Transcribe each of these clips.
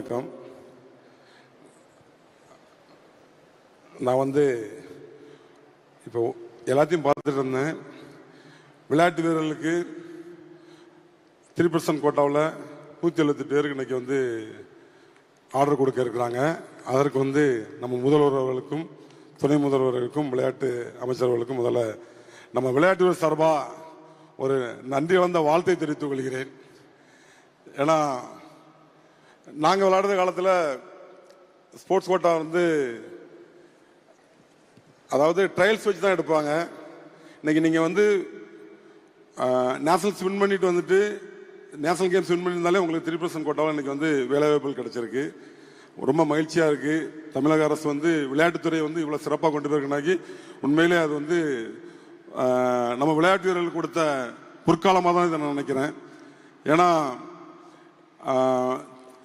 வணக்கம். நான் இப்போ எல்லாத்தையும் பார்த்துட்டு இருந்தேன். விளையாட்டு வீரர்களுக்கு 3% கோட்டாவில் 178 பேருக்கு இன்னைக்கு ஆர்டர் கொடுக்க இருக்கிறாங்க. அதற்கு நம்ம முதல்வர் அவர்களுக்கும் துணை முதல்வர்களுக்கும் விளையாட்டு அமைச்சர்களுக்கும் முதல்ல நம்ம விளையாட்டு வீரர் சார்பாக ஒரு நன்றி கலந்த வாழ்த்தை தெரிவித்துக் கொள்கிறேன். ஏன்னா நாங்கள் விளையாடுற காலத்தில் ஸ்போர்ட்ஸ் கோட்டா அதாவது ட்ரையல்ஸ் வச்சு தான் எடுப்பாங்க. இன்னைக்கு நீங்கள் நேஷனல்ஸ் வின் பண்ணிட்டு நேஷனல் கேம்ஸ் வின் பண்ணியிருந்தாலே உங்களுக்கு 3% கோட்டாவில் இன்னைக்கு வேலைவாய்ப்புகள் கிடைச்சிருக்கு. ரொம்ப மகிழ்ச்சியாக இருக்குது. தமிழக அரசு விளையாட்டுத்துறை இவ்வளோ சிறப்பாக கொண்டு போயிருக்கனாக்கி உண்மையிலே அது நம்ம விளையாட்டு வீரர்களுக்கு கொடுத்த பொற்காலமாக தான் இதை நான் நினைக்கிறேன். ஏன்னா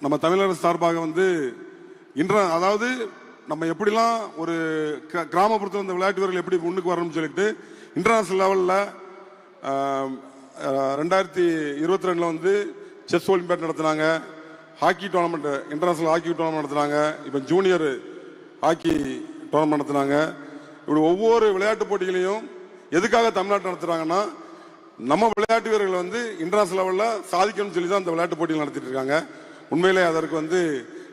நம்ம தமிழக அரசு சார்பாக அதாவது நம்ம எப்படிலாம் ஒரு கிராமப்புறத்தில் இந்த விளையாட்டு வீரர்கள் எப்படி முன்னுக்கு வரணும்னு சொல்லிட்டு இன்டர்நேஷனல் லெவலில் 2022 செஸ் ஒலிம்பியாட் நடத்தினாங்க, hockey tournament, international hockey tournament நடத்தினாங்க, இப்போ ஜூனியர் ஹாக்கி டோர்னமெண்ட் நடத்தினாங்க. இப்படி ஒவ்வொரு விளையாட்டு போட்டிகளையும் எதுக்காக தமிழ்நாட்டில் நடத்துறாங்கன்னா நம்ம விளையாட்டு வீரர்கள் இன்டர்நேஷனல் லெவலில் சாதிக்கணும்னு சொல்லி தான் அந்த விளையாட்டு போட்டிகள் நடத்திட்டு இருக்காங்க. உண்மையிலே அதற்கு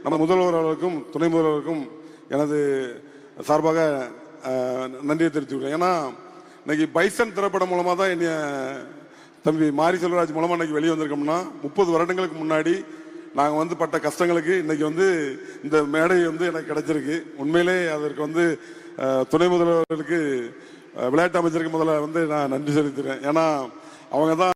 நம்ம முதல்வர் அவர்களுக்கும் துணை முதல்வருக்கும் எனது சார்பாக நன்றியை தெரிவித்துக்கிறேன். ஏன்னா இன்னைக்கு பைசன் திரைப்படம் மூலமாக தான் என்னைய தம்பி மாரி செல்வராஜ் மூலமாக இன்னைக்கு வெளியே வந்திருக்கோம்னா 30 வருடங்களுக்கு முன்னாடி நாங்கள் பட்ட கஷ்டங்களுக்கு இன்னைக்கு இந்த மேடை எனக்கு கிடைச்சிருக்கு. உண்மையிலே அதற்கு துணை முதல்வர்களுக்கு விளையாட்டு அமைச்சருக்கு முதல்ல நான் நன்றி செலுத்துகிறேன். ஏன்னா அவங்க தான்